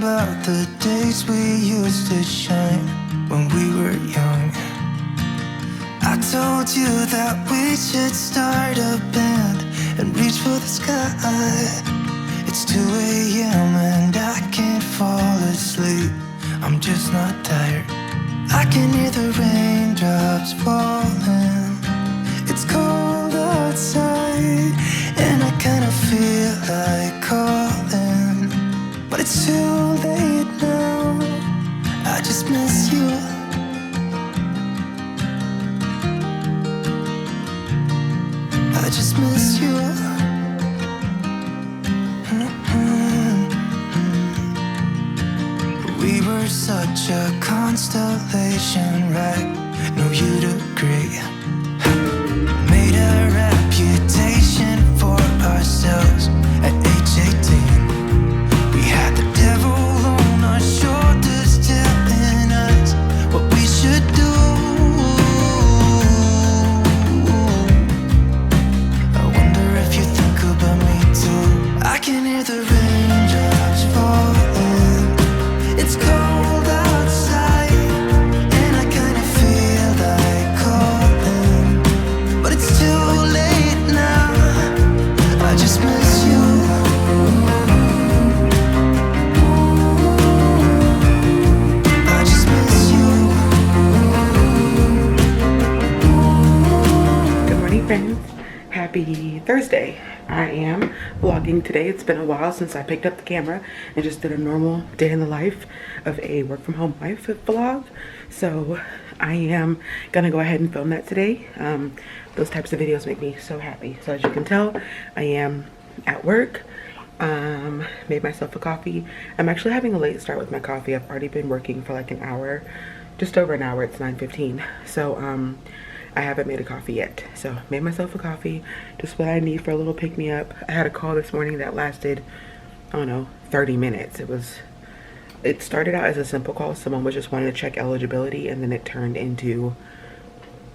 about the days we used to shine when we were young. I told you that we should start a band and reach for the sky. It's 2 a.m. and I can't fall asleep. I'm just not tired. I can hear the raindrops falling. It's cold outside and I kinda feel like calling, but it's too late now. I just miss you. I just miss you. We were such a constellation, right? No, you'd agree. Made a reputation for ourselves at age 18. We had the devil on our shoulders telling us what we should do. I wonder if you think about me too. I can hear the raindrops falling. It's cold outside and I kinda feel like calling, but it's too late now. I just miss you. I just miss you. Good morning, friends. Happy Thursday. I am vlogging today. It's been a while since I picked up the camera and just did a normal day in the life of a work from home wife vlog. So I am gonna go ahead and film that today. Those types of videos make me so happy. So as you can tell, I am at work. Made myself a coffee. I'm actually having a late start with my coffee. I've already been working for like an hour, just over an hour. It's 9:15. So I haven't made a coffee yet. So made myself a coffee, just what I need for a little pick me up. I had a call this morning that lasted, I don't know, 30 minutes. It started out as a simple call. Someone was just wanting to check eligibility, and then it turned into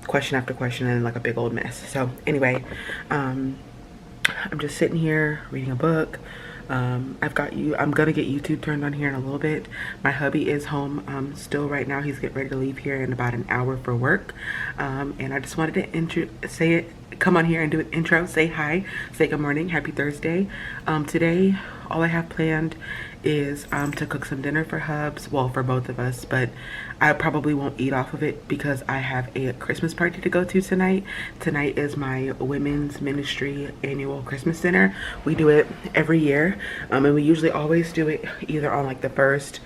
question after question and like a big old mess. So anyway, I'm just sitting here reading a book. I'm gonna get YouTube turned on here in a little bit. My hubby is home still right now. He's getting ready to leave here in about an hour for work. And I just wanted to come on here and do an intro, say hi, say good morning, happy Thursday. Today, all I have planned is to cook some dinner for Hubs, well, for both of us, but I probably won't eat off of it because I have a Christmas party to go to tonight. Tonight is my women's ministry annual Christmas dinner. We do it every year, and we usually always do it either on like the first.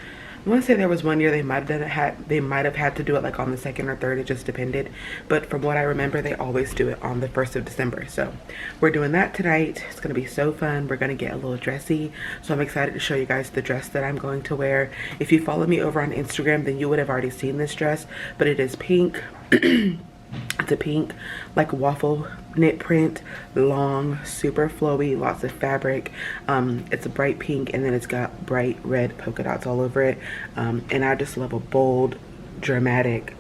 I want to say there was one year they might have had to do it like on the 2nd or 3rd. It just depended. But from what I remember, they always do it on the 1st of December. So we're doing that tonight. It's going to be so fun. We're going to get a little dressy. So I'm excited to show you guys the dress that I'm going to wear. If you follow me over on Instagram, then you would have already seen this dress. But it is pink. It's a pink, like waffle knit print, long, super flowy, lots of fabric. It's a bright pink, and then it's got bright red polka dots all over it. And I just love a bold, dramatic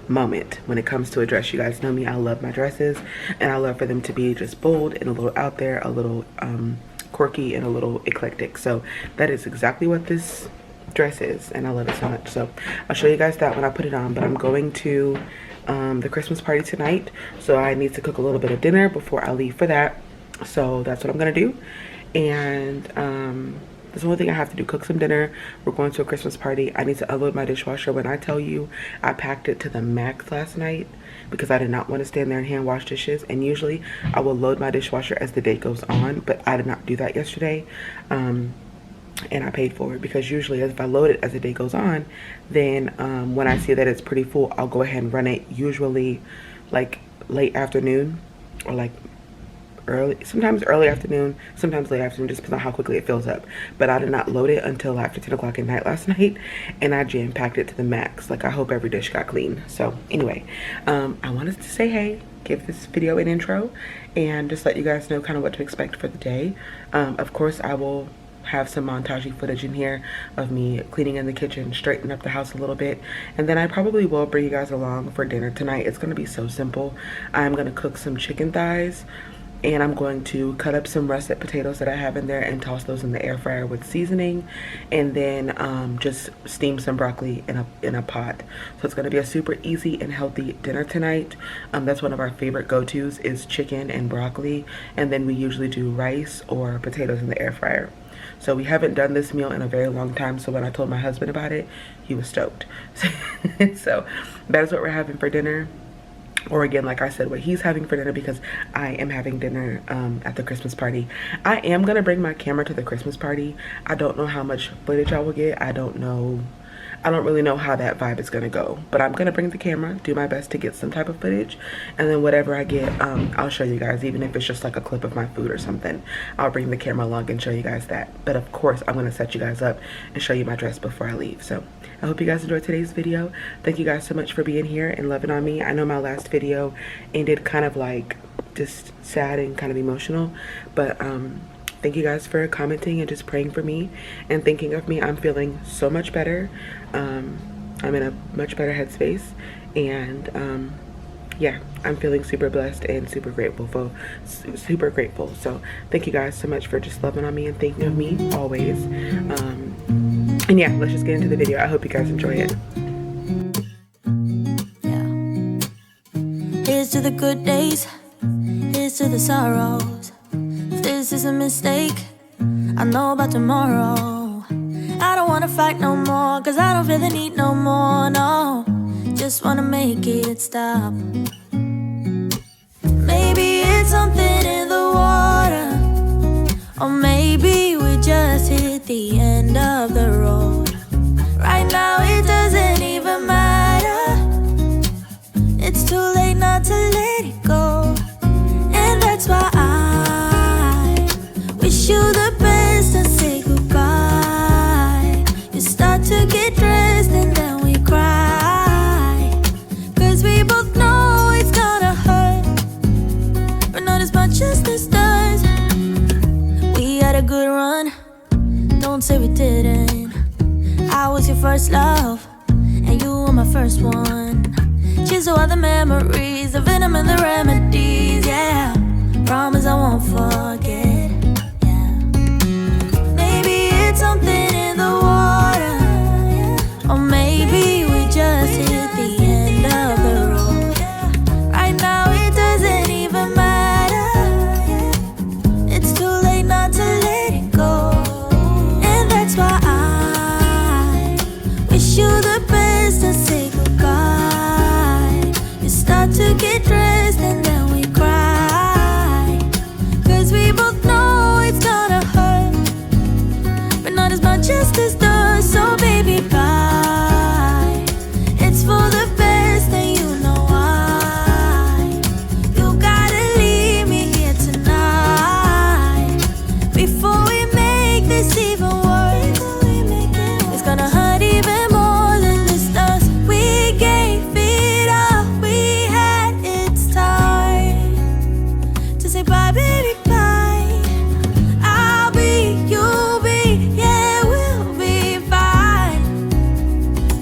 moment when it comes to a dress. You guys know me, I love my dresses, and I love for them to be just bold and a little out there, a little quirky and a little eclectic. So that is exactly what this dress is, and I love it so much. So I'll show you guys that when I put it on. But I'm going to the Christmas party tonight, so I need to cook a little bit of dinner before I leave for that. So that's what I'm gonna do. And that's the only thing I have to do, cook some dinner. We're going to a Christmas party. I need to unload my dishwasher. When I tell you I packed it to the max last night because I did not want to stand there and hand wash dishes, and usually I will load my dishwasher as the day goes on, but I did not do that yesterday. And I paid for it because usually if I load it as the day goes on, then when I see that it's pretty full, I'll go ahead and run it usually like late afternoon or like sometimes early afternoon, sometimes late afternoon, just depends on how quickly it fills up. But I did not load it until after 10 o'clock at night last night, and I jam-packed it to the max. Like, I hope every dish got clean. So anyway, I wanted to say hey, give this video an intro, and just let you guys know kind of what to expect for the day. Of course, I will have some montage footage in here of me cleaning in the kitchen, straightening up the house a little bit, and then I probably will bring you guys along for dinner tonight. It's gonna be so simple. I'm gonna cook some chicken thighs. and I'm going to cut up some russet potatoes that I have in there and toss those in the air fryer with seasoning, and then just steam some broccoli in a pot. So it's going to be a super easy and healthy dinner tonight. That's one of our favorite go-tos is chicken and broccoli, and then we usually do rice or potatoes in the air fryer. So we haven't done this meal in a very long time, so when I told my husband about it, he was stoked. So that is what we're having for dinner. Or again, like I said, what he's having for dinner, because I am having dinner at the Christmas party. I am going to bring my camera to the Christmas party. I don't know how much footage I will get. I don't really know how that vibe is going to go. But I'm going to bring the camera, do my best to get some type of footage. And then whatever I get, I'll show you guys, even if it's just like a clip of my food or something. I'll bring the camera along and show you guys that. But of course, I'm going to set you guys up and show you my dress before I leave. So I hope you guys enjoyed today's video. Thank you guys so much for being here and loving on me. I know my last video ended kind of like just sad and kind of emotional, but thank you guys for commenting and just praying for me and thinking of me. I'm feeling so much better. I'm in a much better headspace, and yeah, I'm feeling super blessed and super grateful. So thank you guys so much for just loving on me and thinking of me always. And yeah, let's just get into the video. I hope you guys enjoy it. Yeah. Here's to the good days, here's to the sorrows. If this is a mistake, I know about tomorrow. I don't wanna fight no more, cause I don't feel the need no more, no. Just wanna make it stop. Maybe it's something in the water, or maybe we just hit the end of the road. Right now it doesn't even matter. It's too late not to let it go. And that's why I wish you the best and say goodbye. You start to get dressed and then we cry, cause we both know it's gonna hurt, but not as much as this does. We had a good run, don't say we didn't. I was your first love, and you were my first one. Cheers to all the memories, the venom and the remedies, yeah. Promise I won't forget, yeah. Maybe it's something in the water, yeah. Or maybe we just hit the end of the road. Right now it doesn't even matter, yeah. It's too late not to let it go. And that's why I wish you the best and say goodbye. You start to get dressed and then we cry, cause we both know it's gonna hurt, but not as much as this does. So baby, bye. It's for the best and you know why. You gotta leave me here tonight before we make this even worse. It's gonna hurt even more than this does. We gave it all we had. It's time to say bye, baby, bye. I'll be, you'll be, yeah, we'll be fine.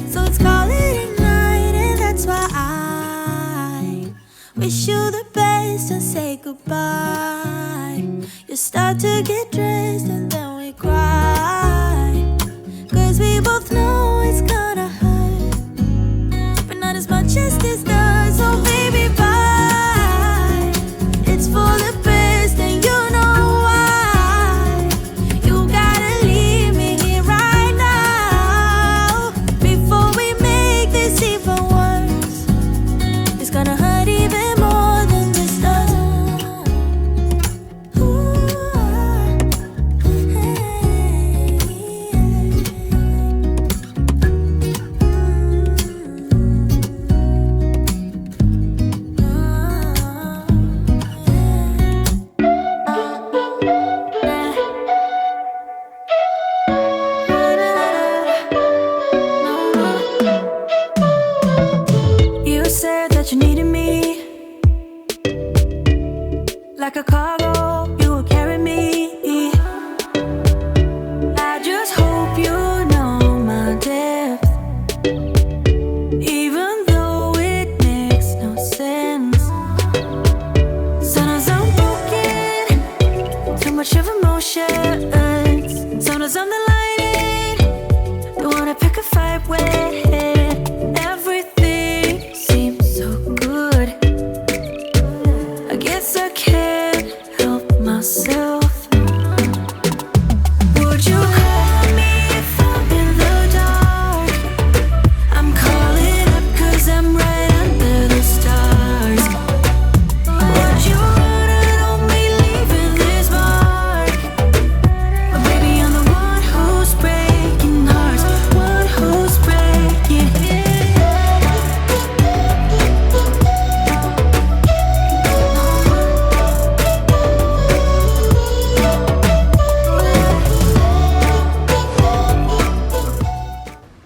So let's call it a night, and that's why I wish you the best and say goodbye. You start to get dressed and then we cry, cause we both know it's gonna hurt, but not as much as this does. So baby, bye. It's for the best and you know why. You gotta leave me here right now before we make this even worse. It's gonna hurt even more than this does. Ooh,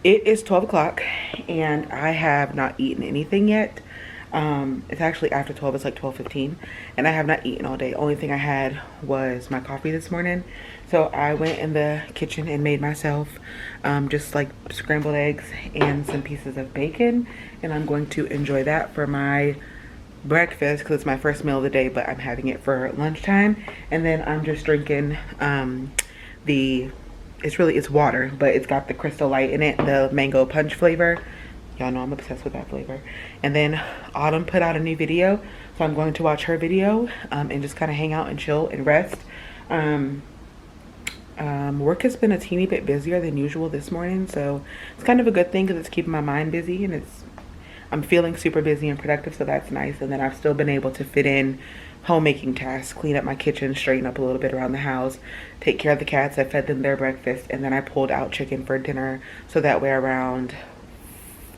It is 12 o'clock and I have not eaten anything yet. It's actually after 12, it's like 12:15, and I have not eaten all day. Only thing I had was my coffee this morning. So I went in the kitchen and made myself just like scrambled eggs and some pieces of bacon, and I'm going to enjoy that for my breakfast because it's my first meal of the day, but I'm having it for lunchtime. And then I'm just drinking it's water, but it's got the Crystal Light in it, the mango punch flavor. Y'all know I'm obsessed with that flavor. And then Autumn put out a new video, so I'm going to watch her video and just kind of hang out and chill and rest. Work has been a teeny bit busier than usual this morning, so it's kind of a good thing because it's keeping my mind busy, and I'm feeling super busy and productive, so that's nice. And then I've still been able to fit in homemaking tasks, clean up my kitchen, straighten up a little bit around the house, take care of the cats. I fed them their breakfast, and then I pulled out chicken for dinner, so that way around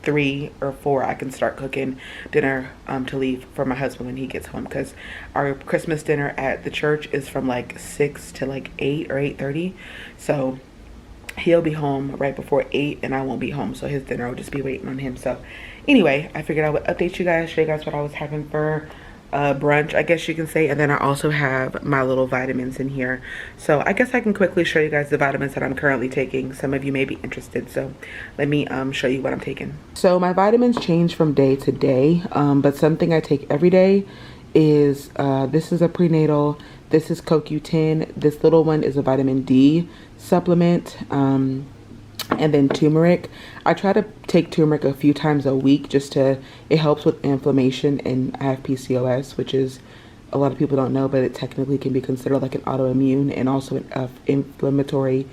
3 or 4 I can start cooking dinner to leave for my husband when he gets home, because our Christmas dinner at the church is from like 6 to like 8 or 8:30, so he'll be home right before 8 and I won't be home, so his dinner will just be waiting on him. So anyway, I figured I would update you guys, show you guys what I was having for brunch, I guess you can say. And then I also have my little vitamins in here, so I guess I can quickly show you guys the vitamins that I'm currently taking. Some of you may be interested, so let me show you what I'm taking. So my vitamins change from day to day, but something I take every day is this is a prenatal, this is CoQ10, this little one is a vitamin D supplement, and then turmeric. I try to take turmeric a few times a week it helps with inflammation, and I have PCOS, which is, a lot of people don't know, but it technically can be considered like an autoimmune and also an inflammatory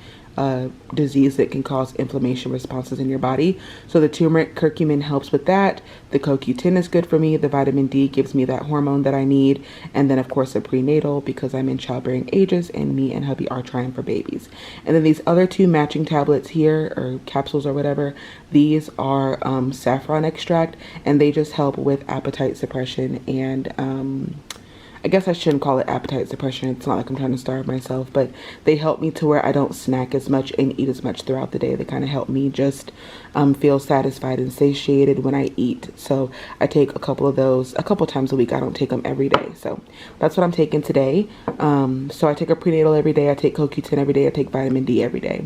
disease that can cause inflammation responses in your body. So the turmeric curcumin helps with that. The CoQ10 is good for me. The vitamin D gives me that hormone that I need. And then of course the prenatal, because I'm in childbearing ages and me and hubby are trying for babies. And then these other 2 matching tablets here, or capsules or whatever, these are saffron extract, and they just help with appetite suppression. And I guess I shouldn't call it appetite suppression. It's not like I'm trying to starve myself, but they help me to where I don't snack as much and eat as much throughout the day. They kind of help me just feel satisfied and satiated when I eat. So I take a couple of those a couple times a week. I don't take them every day. So that's what I'm taking today. So I take a prenatal every day. I take CoQ10 every day. I take vitamin D every day.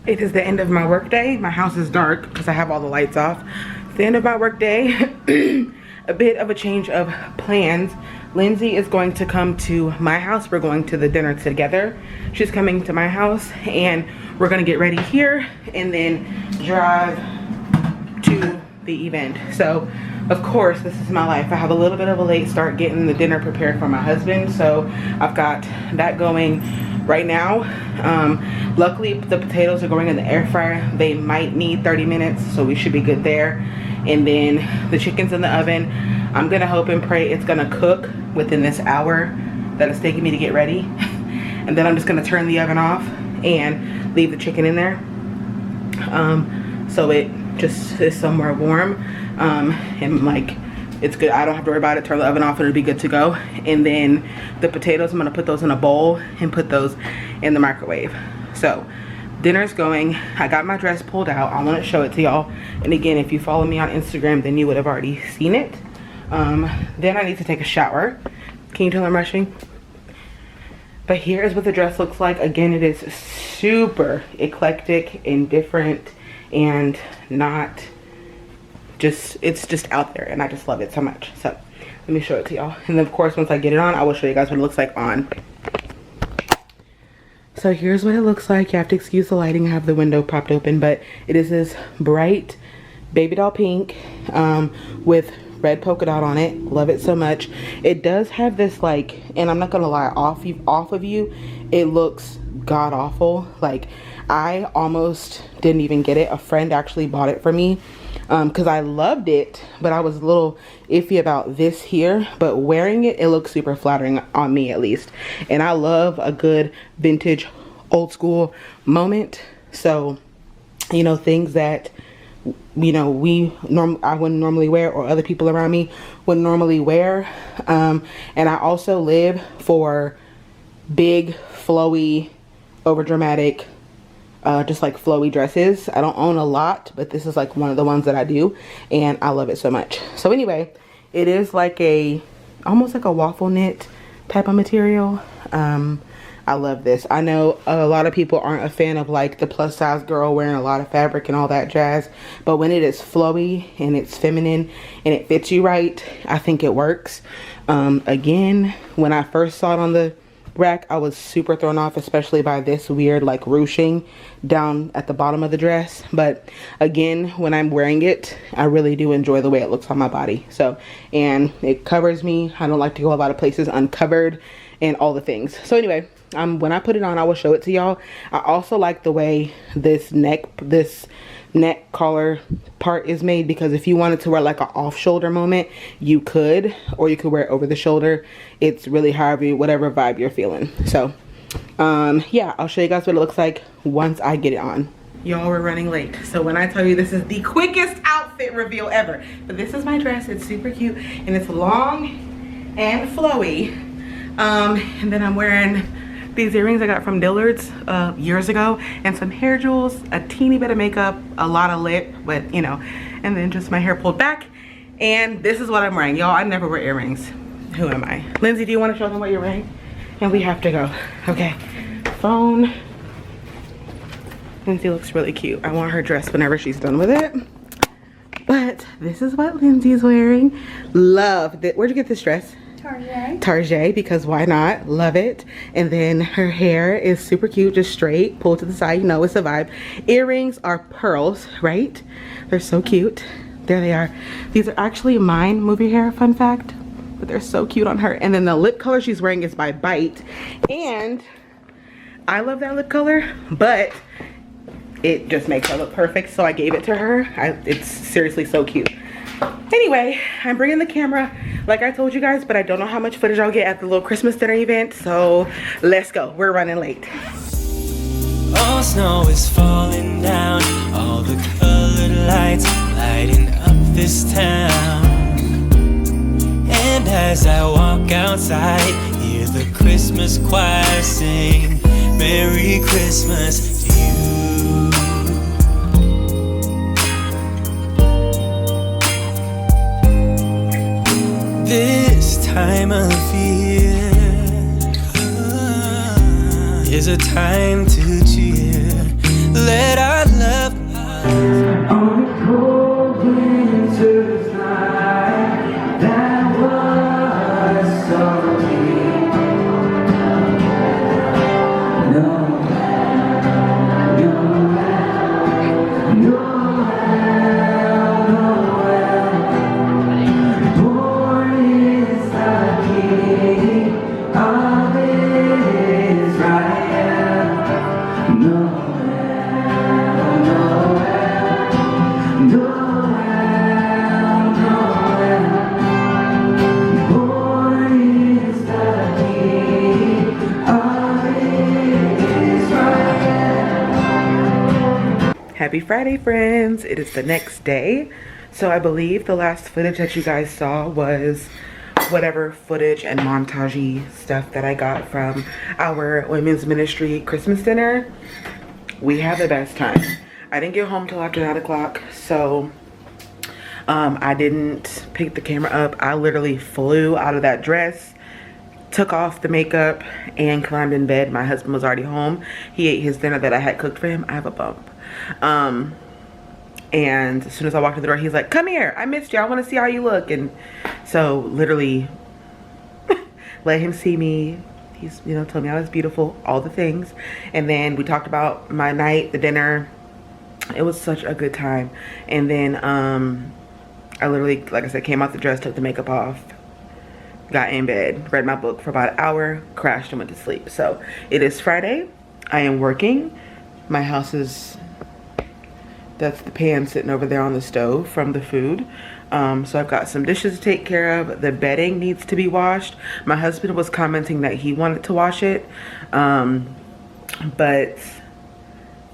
It is the end of my work day. My house is dark because I have all the lights off. It's the end of my work day. A bit of a change of plans. Lindsay is going to come to my house. We're going to the dinner together. She's coming to my house and we're gonna get ready here and then drive to the event. So of course, this is my life. I have a little bit of a late start getting the dinner prepared for my husband, so I've got that going right now. Luckily the potatoes are going in the air fryer. They might need 30 minutes, so we should be good there. And then the chicken's in the oven. I'm gonna hope and pray it's gonna cook within this hour that it's taking me to get ready. And then I'm just gonna turn the oven off and leave the chicken in there, so it just is somewhere warm, and like it's good. I don't have to worry about it. Turn the oven off, it'll be good to go. And then the potatoes, I'm gonna put those in a bowl and put those in the microwave. So dinner's going. I got my dress pulled out. I want to show it to y'all. And again, if you follow me on Instagram, then you would have already seen it. Then I need to take a shower. Can you tell I'm rushing? But here is what the dress looks like. Again, it is super eclectic and different and not just, it's just out there, and I just love it so much. So let me show it to y'all. And then of course, once I get it on, I will show you guys what it looks like on. So here's what it looks like. You have to excuse the lighting. I have the window propped open, but it is this bright baby doll pink with red polka dot on it. Love it so much. It does have this like, and I'm not gonna lie, off of you, it looks god awful. Like I almost didn't even get it. A friend actually bought it for me because I loved it, but I was a little iffy about this here. But wearing it, it looks super flattering on me at least. And I love a good vintage old school moment. So, you know, things that, you know, I wouldn't normally wear, or other people around me wouldn't normally wear. And I also live for big, flowy, over dramatic just like flowy dresses. I don't own a lot, but this is like one of the ones that I do, and I love it so much. So anyway, it is like almost like a waffle knit type of material. I love this. I know a lot of people aren't a fan of like the plus size girl wearing a lot of fabric and all that jazz, but when it is flowy and it's feminine and it fits you right, I think it works. Again, when I first saw it on the rack, I was super thrown off, especially by this weird like ruching down at the bottom of the dress. But again, when I'm wearing it, I really do enjoy the way it looks on my body. So, and it covers me. I don't like to go a lot of places uncovered and all the things. So anyway, when I put it on, I will show it to y'all. I also like the way this neck collar part is made, because if you wanted to wear like an off shoulder moment, you could, or you could wear it over the shoulder. It's really whatever vibe you're feeling. So yeah, I'll show you guys what it looks like once I get it on. Y'all, we're running late, so when I tell you this is the quickest outfit reveal ever, but this is my dress. It's super cute and it's long and flowy. And then I'm wearing these earrings I got from Dillard's years ago, and some hair jewels, a teeny bit of makeup, a lot of lip, but you know, and then just my hair pulled back. And this is what I'm wearing. Y'all, I never wear earrings. Who am I? Lindsay, do you want to show them what you're wearing? And we have to go. Okay, phone. Lindsay looks really cute. I want her dress whenever she's done with it. But this is what Lindsay's wearing. Love that. Where'd you get this dress? Target, because why not? Love it. And then her hair is super cute, just straight, pulled to the side. You know, it's a vibe. Earrings are pearls, right? They're so cute. There they are. These are actually mine. Movie hair, fun fact. But they're so cute on her. And then the lip color she's wearing is by Bite. And I love that lip color, but it just makes her look perfect, so I gave it to her. It's seriously so cute. Anyway, I'm bringing the camera like I told you guys, but I don't know how much footage I'll get at the little Christmas dinner event, so let's go. We're running late. All snow is falling down, all the colored lights lighting up this town. And as I walk outside, hear the Christmas choir sing Merry Christmas to you. This time of year is a time to cheer. Let our love on a cold winter's night that was so deep. Happy Friday, friends. It is the next day. So I believe the last footage that you guys saw was whatever footage and montage stuff that I got from our women's ministry Christmas dinner. We had the best time. I didn't get home till after 9 o'clock, so I didn't pick the camera up. I literally flew out of that dress, took off the makeup, and climbed in bed. My husband was already home. He ate his dinner that I had cooked for him. I have a bump. And as soon as I walked in the door, he's like, come here, I missed you, I want to see how you look. And so literally let him see me. He's, you know, told me I was beautiful, all the things. And then we talked about my night, the dinner. It was such a good time. And then I literally, like I said, came out the dress, took the makeup off, got in bed, read my book for about an hour, crashed and went to sleep. So it is Friday. I am working. My house is, that's the pan sitting over there on the stove from the food. So I've got some dishes to take care of. The bedding needs to be washed. My husband was commenting that he wanted to wash it, but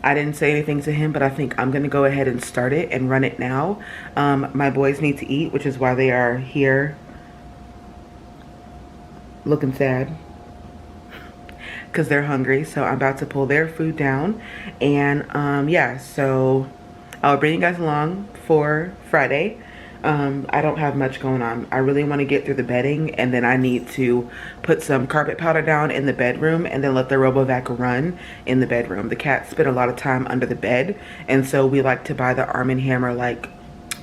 I didn't say anything to him. But I think I'm gonna go ahead and start it and run it now. My boys need to eat, which is why they are here looking sad. because they're hungry. So I'm about to pull their food down. And yeah, so I'll bring you guys along for Friday. I don't have much going on. I really want to get through the bedding, and then I need to put some carpet powder down in the bedroom and then let the RoboVac run in the bedroom. The cats spend a lot of time under the bed, and so we like to buy the Arm & Hammer like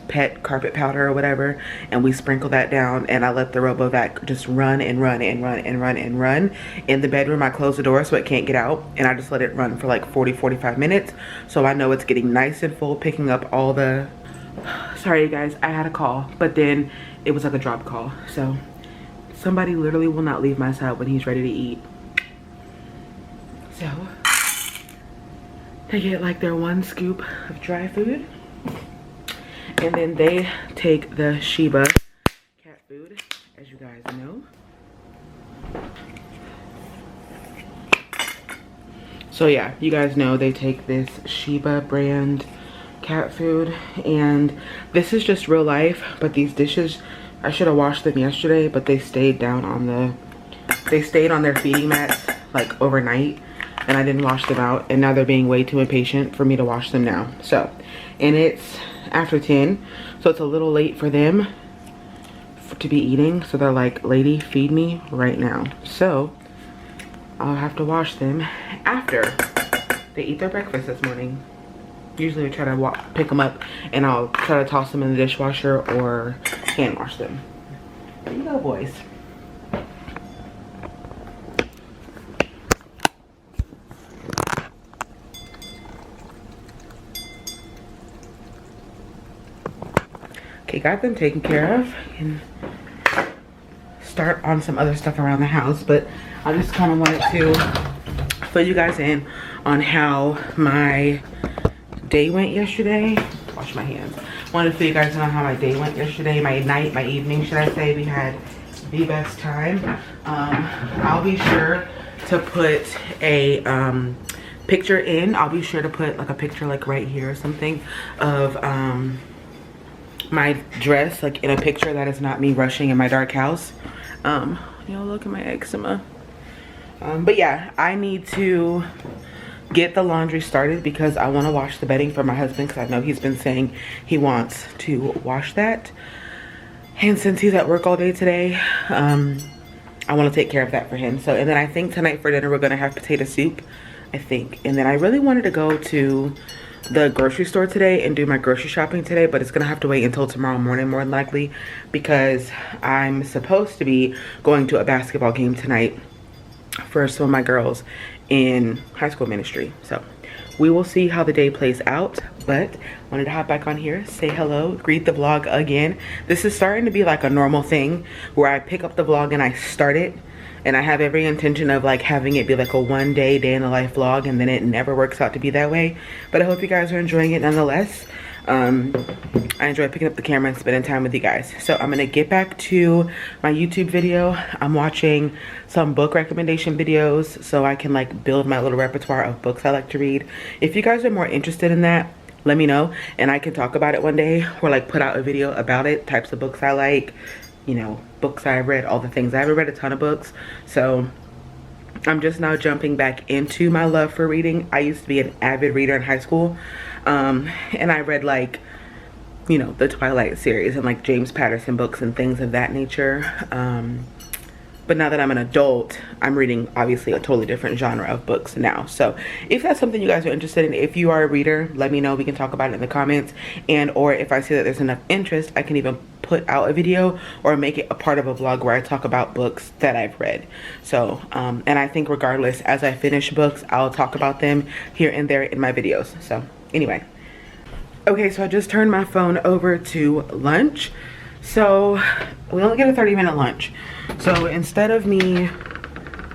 pet carpet powder or whatever, and we sprinkle that down, and I let the RoboVac just run and run and run and run and run in the bedroom. I close the door so it can't get out, and I just let it run for like 40-45 minutes, so I know it's getting nice and full, picking up all the... Sorry you guys, I had a call, but then it was like a drop call. So somebody literally will not leave my side when he's ready to eat. So they get like their 1 scoop of dry food, and then they take the Shiba cat food, as you guys know. So yeah, you guys know they take this Shiba brand cat food, and this is just real life. But these dishes, I should have washed them yesterday, but they stayed down on their feeding mats like overnight, and I didn't wash them out, and now they're being way too impatient for me to wash them now. So, and it's after 10, so it's a little late for them to be eating, so they're like, lady, feed me right now. So I'll have to wash them after they eat their breakfast this morning. Usually we try to pick them up, and I'll try to toss them in the dishwasher or hand wash them. There you go, boys. Okay, got them taken care of, and start on some other stuff around the house. But I just kind of wanted to fill you guys in on how my day went yesterday. Wash my hands. Wanted to fill you guys in on how my day went yesterday, my night, my evening, should I say. We had the best time. I'll be sure to put a picture in. I'll be sure to put like a picture like right here or something of my dress, like in a picture that is not me rushing in my dark house. Y'all look at my eczema. But yeah, I need to get the laundry started because I want to wash the bedding for my husband, because I know he's been saying he wants to wash that, and since he's at work all day today, I want to take care of that for him. So, and then I think tonight for dinner we're gonna have potato soup, I think. And then I really wanted to go to the grocery store today and do my grocery shopping today, but it's gonna have to wait until tomorrow morning more than likely, because I'm supposed to be going to a basketball game tonight for some of my girls in high school ministry. So we will see how the day plays out, but wanted to hop back on here, say hello, greet the vlog again. This is starting to be like a normal thing where I pick up the vlog and I start it, and I have every intention of like having it be like a day in the life vlog, and then it never works out to be that way. But I hope you guys are enjoying it nonetheless. I enjoy picking up the camera and spending time with you guys. So I'm gonna get back to my YouTube video. I'm watching some book recommendation videos so I can like build my little repertoire of books I like to read. If you guys are more interested in that, let me know, and I can talk about it one day, or like put out a video about it, types of books I like, you know, books I've read, all the things. I haven't read a ton of books, so I'm just now jumping back into my love for reading. I used to be an avid reader in high school, and I read like, you know, the Twilight series and like James Patterson books and things of that nature. But now that I'm an adult, I'm reading obviously a totally different genre of books now. So if that's something you guys are interested in, if you are a reader, let me know. We can talk about it in the comments, and or if I see that there's enough interest, I can even put out a video or make it a part of a vlog where I talk about books that I've read. So and I think regardless, as I finish books, I'll talk about them here and there in my videos. So anyway, okay, so I just turned my phone over to lunch. So we only get a 30-minute lunch. So instead of me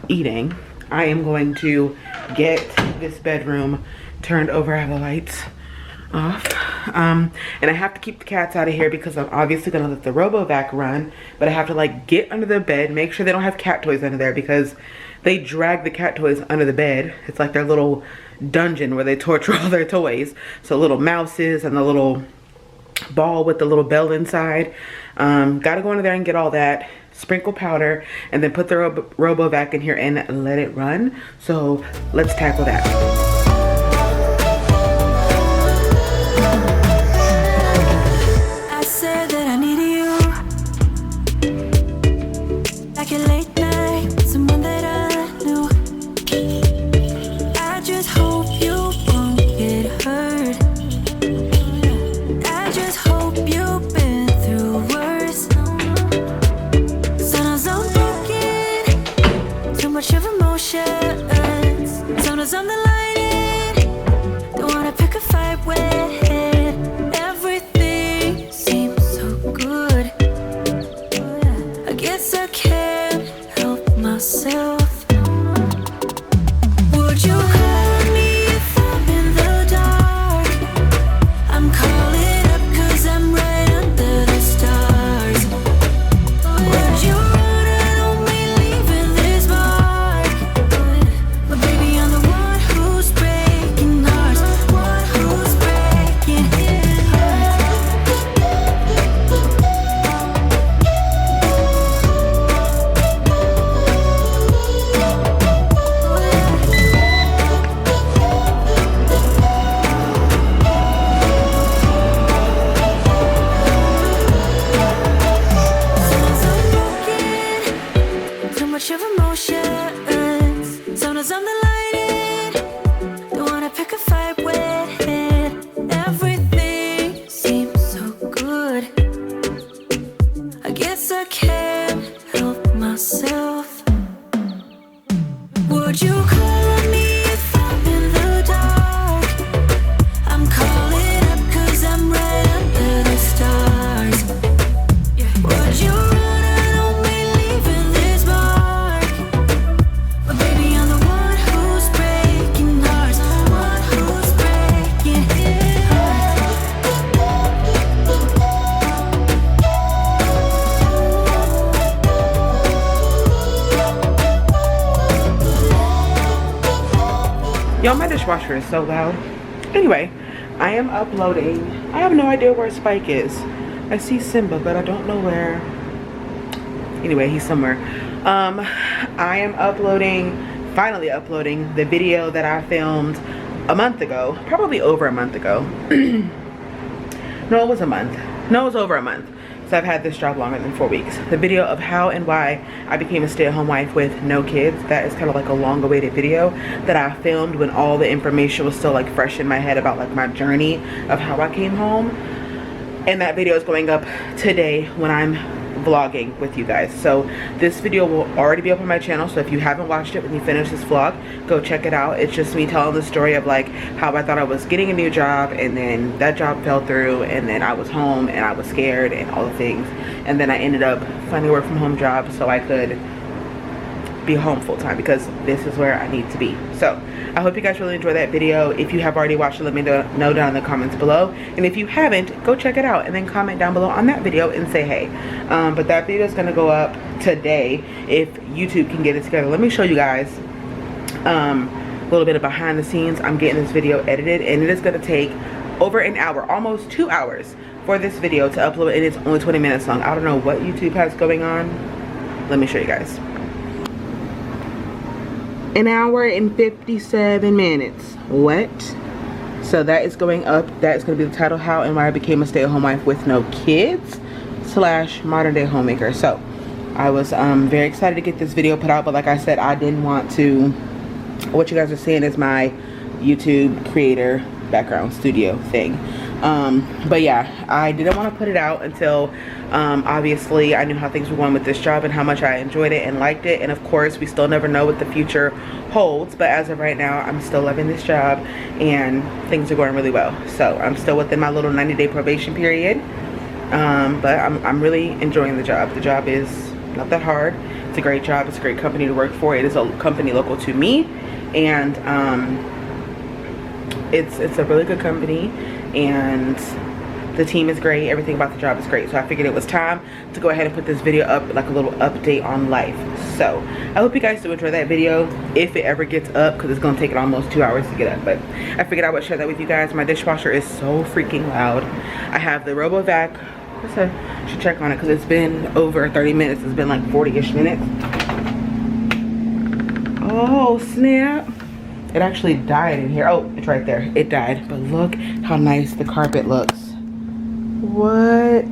eating, I am going to get this bedroom turned over. I have the lights off. And I have to keep the cats out of here because I'm obviously gonna let the RoboVac run, but I have to like get under the bed, make sure they don't have cat toys under there, because they drag the cat toys under the bed. It's like their little dungeon where they torture all their toys. So little mouses and the little ball with the little bell inside. Gotta go under there and get all that sprinkle powder, and then put the RoboVac in here and let it run. So let's tackle that. I said that I needed you, like a late night, someone that I knew. I just hope you won't get hurt. I just hope you've been through worse. Sometimes I'm broken, too much of emotions. Sometimes I'm the light, don't wanna pick a fight with. Everything seems so good. I guess I can't help myself. Would you call me if I'm in the dark? I'm calling up 'cause I'm right under the stars. Would you run out on me leaving this mark? But baby, I'm the one who's breaking hearts, one who's breaking hearts. Sometimes I'm broken, too much of emotions. Sometimes I'm the light, don't wanna pick a fight with. Everything seems so good. I guess I can't help myself. Would you call me if I'm in the dark? I'm calling up 'cause I'm right under the stars. Would you run out on me leaving this mark? But baby, I'm the one who's breaking hearts, one who's breaking hearts. Y'all, my dishwasher is so loud. Anyway, I am uploading. I have no idea where Spike is. I see Simba, but I don't know where. Anyway, he's somewhere. I am finally uploading the video that I filmed a month ago, probably over a month ago. No, it was a month. No, it was over a month. So I've had this job longer than 4 weeks. The video of how and why I became a stay-at-home wife with no kids. That is kind of like a long-awaited video that I filmed when all the information was still like fresh in my head about like my journey of how I came home. And that video is going up today when I'm vlogging with you guys. So this video will already be up on my channel, so if you haven't watched it when you finish this vlog, go check it out. It's just me telling the story of like how I thought I was getting a new job, and then that job fell through, and then I was home and I was scared and all the things, and then I ended up finding a work from home job so I could be home full-time, because this is where I need to be. So I hope you guys really enjoy that video. If you have already watched it, let me know down in the comments below, and if you haven't, go check it out and then comment down below on that video and say hey. But that video is going to go up today if YouTube can get it together. Let me show you guys a little bit of behind the scenes. I'm getting this video edited, and it is going to take over an hour, almost 2 hours for this video to upload, and it's only 20 minutes long. I don't know what YouTube has going on. Let me show you guys. An hour and 57 minutes. What? So that is going up. That is going to be the title, How and Why I Became a Stay-at-Home Wife with No Kids / Modern Day Homemaker. So I was very excited to get this video put out, but like I said, I didn't want to, what you guys are seeing is my YouTube creator background studio thing. But yeah, I didn't want to put it out until obviously I knew how things were going with this job and how much I enjoyed it and liked it. And of course, we still never know what the future holds, but as of right now, I'm still loving this job and things are going really well. So I'm still within my little 90-day probation period, but I'm really enjoying the job. The job is not that hard. It's a great job. It's a great company to work for. It is a company local to me, and it's a really good company, and the team is great. Everything about the job is great. So I figured it was time to go ahead and put this video up, like a little update on life. So I hope you guys do enjoy that video, if it ever gets up, because it's going to take it almost 2 hours to get up. But I figured I would share that with you guys. My dishwasher is so freaking loud. I have the RoboVac guess I should check on it because it's been over 30 minutes. It's been like 40-ish minutes. Oh, snap. It actually died in here. Oh, it's right there. It died. But look how nice the carpet looks. What?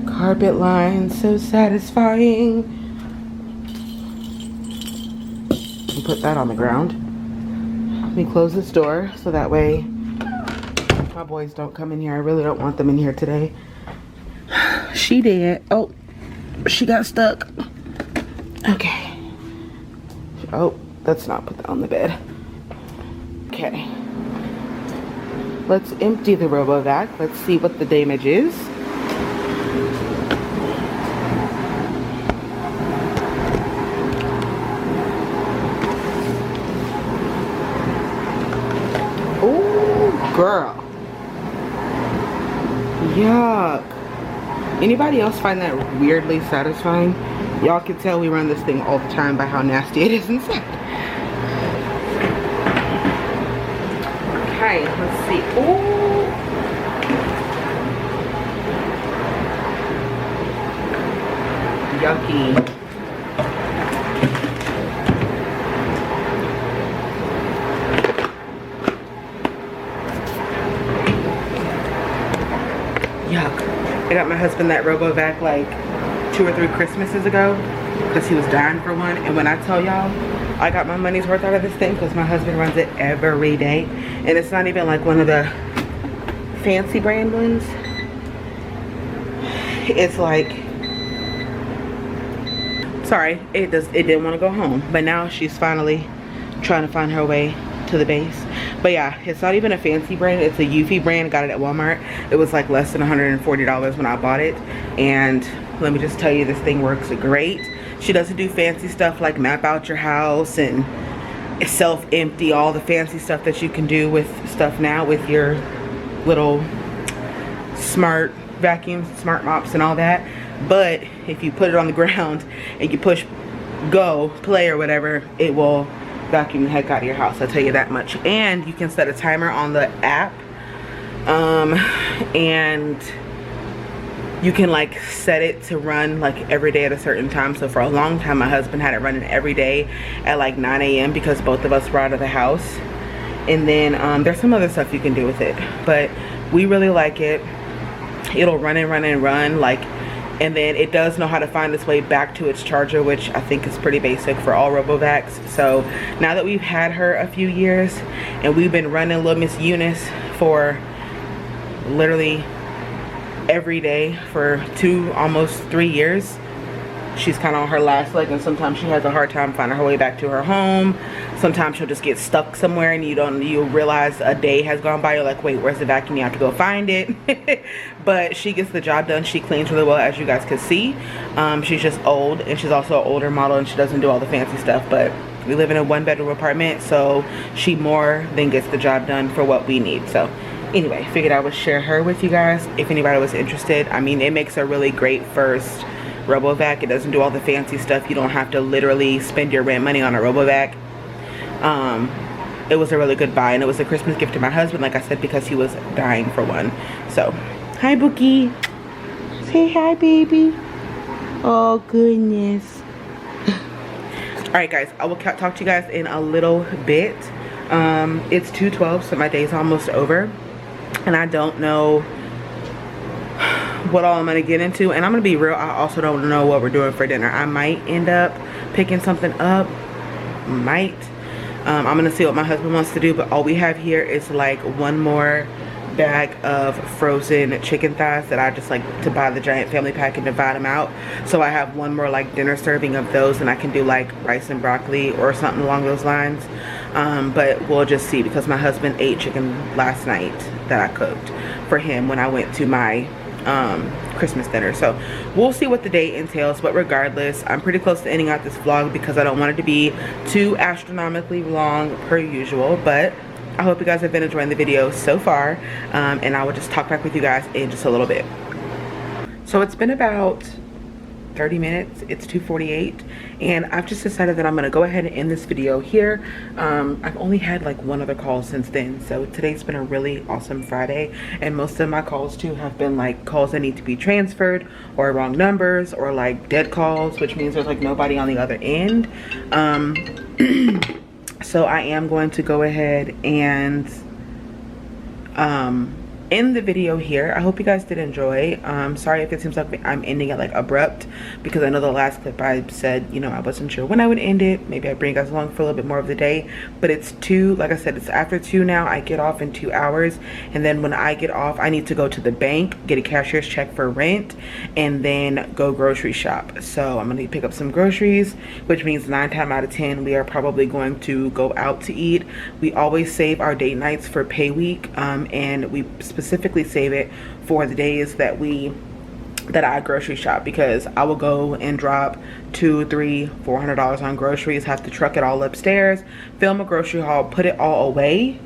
Carpet line, so satisfying. Put that on the ground. Let me close this door so that way my boys don't come in here. I really don't want them in here today. She did. Oh, she got stuck. Okay. Oh, let's not put that on the bed. Okay. Let's empty the RoboVac. Let's see what the damage is. Oh, girl. Yuck. Anybody else find that weirdly satisfying? Y'all can tell we run this thing all the time by how nasty it is inside. Okay, let's see. Oh, yucky. Yuck. I got my husband that RoboVac like 2 or 3 Christmases ago because he was dying for one. And when I tell y'all, I got my money's worth out of this thing because my husband runs it every day. And it's not even like one of the fancy brand ones. It's like, sorry, it didn't want to go home. But now she's finally trying to find her way to the base. But yeah, it's not even a fancy brand. It's a Eufy brand. Got it at Walmart. It was like less than $140 when I bought it. And let me just tell you, this thing works great. She doesn't do fancy stuff like map out your house and self-empty, all the fancy stuff that you can do with stuff now with your little smart vacuums, smart mops and all that. But if you put it on the ground and you push go, play or whatever, it will vacuum the heck out of your house. I'll tell you that much. And you can set a timer on the app, and you can like set it to run like every day at a certain time. So for a long time my husband had it running every day at like 9 a.m. because both of us were out of the house. And then there's some other stuff you can do with it, but we really like it. It'll run and run and run like, and then it does know how to find its way back to its charger, which I think is pretty basic for all RoboVacs. So now that we've had her a few years and we've been running little Miss Eunice for literally every day for almost 3 years, she's kind of on her last leg, and sometimes she has a hard time finding her way back to her home. Sometimes she'll just get stuck somewhere and you realize a day has gone by. You're like, wait, where's the vacuum? You have to go find it. But she gets the job done. She cleans really well, as you guys can see. She's just old, and she's also an older model, and she doesn't do all the fancy stuff. But we live in a 1-bedroom apartment, so she more than gets the job done for what we need. So anyway, figured I would share her with you guys if anybody was interested. I mean, it makes a really great first RoboVac. It doesn't do all the fancy stuff. You don't have to literally spend your rent money on a RoboVac. It was a really good buy, and it was a Christmas gift to my husband, like I said, because he was dying for one. So hi, Bookie. Say hi, baby. Oh goodness. All right guys, I will talk to you guys in a little bit. It's 2:12, so my day's almost over, and I don't know what all I'm gonna get into. And I'm gonna be real, I also don't know what we're doing for dinner. I might end up picking something up, might. I'm gonna see what my husband wants to do, but all we have here is like one more bag of frozen chicken thighs that I just like to buy the giant family pack and divide them out. So I have one more like dinner serving of those, and I can do like rice and broccoli or something along those lines. But we'll just see, because my husband ate chicken last night that I cooked for him when I went to my Christmas dinner. So we'll see what the day entails, but regardless, I'm pretty close to ending out this vlog because I don't want it to be too astronomically long per usual. But I hope you guys have been enjoying the video so far, and I will just talk back with you guys in just a little bit. So it's been about 30 minutes. It's 2:48, and I've just decided that I'm gonna go ahead and end this video here. I've only had like one other call since then, so today's been a really awesome Friday, and most of my calls too have been like calls that need to be transferred, or wrong numbers, or like dead calls, which means there's like nobody on the other end. So I am going to go ahead and end the video here. I hope you guys did enjoy. Sorry if it seems like I'm ending it like abrupt, because I know the last clip I said, you know, I wasn't sure when I would end it. Maybe I bring you guys along for a little bit more of the day, but it's 2, like I said, it's after 2 now. I get off in 2 hours, and then when I get off, I need to go to the bank, get a cashier's check for rent, and then go grocery shop. So I'm gonna pick up some groceries, which means 9 times out of 10 we are probably going to go out to eat. We always save our date nights for pay week, and we specifically save it for the days that I grocery shop, because I will go and drop $200, $300, $400 on groceries, have to truck it all upstairs, film a grocery haul, put it all away.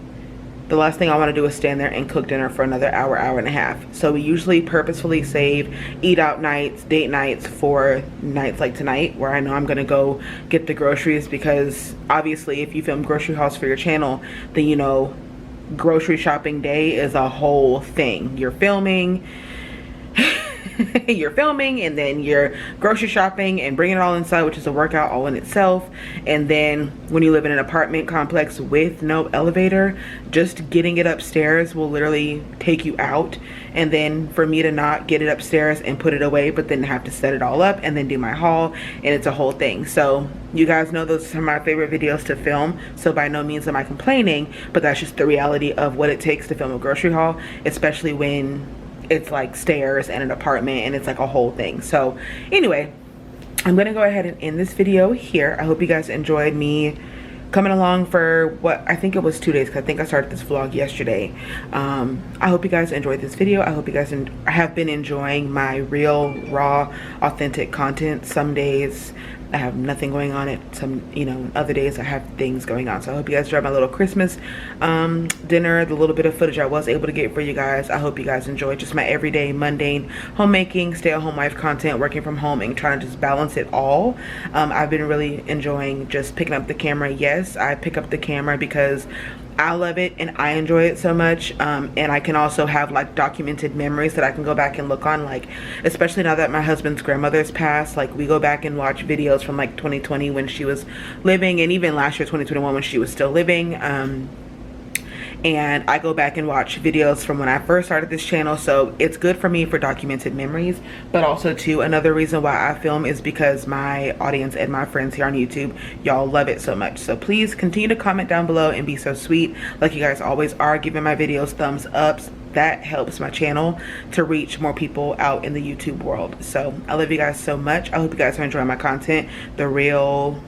The last thing I want to do is stand there and cook dinner for another hour, hour and a half. So we usually purposefully save eat out nights, date nights for nights like tonight, where I know I'm gonna go get the groceries, because obviously if you film grocery hauls for your channel, then you know grocery shopping day is a whole thing. You're filming you're filming, and then you're grocery shopping and bringing it all inside, which is a workout all in itself. And then when you live in an apartment complex with no elevator, just getting it upstairs will literally take you out. And then for me to not get it upstairs and put it away, but then have to set it all up and then do my haul, and it's a whole thing. So you guys know those are my favorite videos to film, so by no means am I complaining, but that's just the reality of what it takes to film a grocery haul, especially when it's like stairs and an apartment and it's like a whole thing. So anyway, I'm gonna go ahead and end this video here. I hope you guys enjoyed me coming along for what I think it was 2 days, because I think I started this vlog yesterday. I hope you guys enjoyed this video. I hope you guys have been enjoying my real, raw, authentic content. Some days I have nothing going on it, some, you know, other days I have things going on. So I hope you guys enjoyed my little Christmas dinner, the little bit of footage I was able to get for you guys. I hope you guys enjoyed just my everyday mundane homemaking, stay-at-home wife content, working from home, and trying to just balance it all. I've been really enjoying just picking up the camera. Yes, I pick up the camera because I love it and I enjoy it so much, and I can also have like documented memories that I can go back and look on, like especially now that my husband's grandmother's passed. Like we go back and watch videos from like 2020 when she was living, and even last year 2021 when she was still living, and I go back and watch videos from when I first started this channel. So it's good for me for documented memories, but also too, another reason why I film is because my audience and my friends here on YouTube, y'all love it so much. So please continue to comment down below and be so sweet like you guys always are, giving my videos thumbs ups. That helps my channel to reach more people out in the YouTube world. So I love you guys so much. I hope you guys are enjoying my content, the real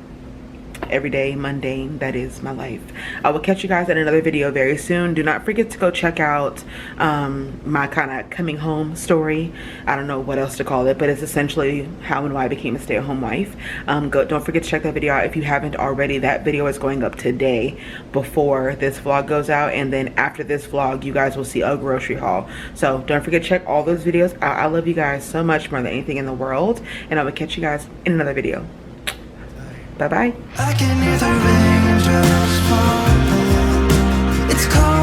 everyday mundane that is my life. I will catch you guys in another video very soon. Do not forget to go check out my kind of coming home story. I don't know what else to call it, but it's essentially how and why I became a stay-at-home wife. Don't forget to check that video out if you haven't already. That video is going up today before this vlog goes out, and then after this vlog you guys will see a grocery haul. So don't forget to check all those videos out. I love you guys so much, more than anything in the world, and I will catch you guys in another video. Bye bye. I can hear the raindrops falling. It's cold.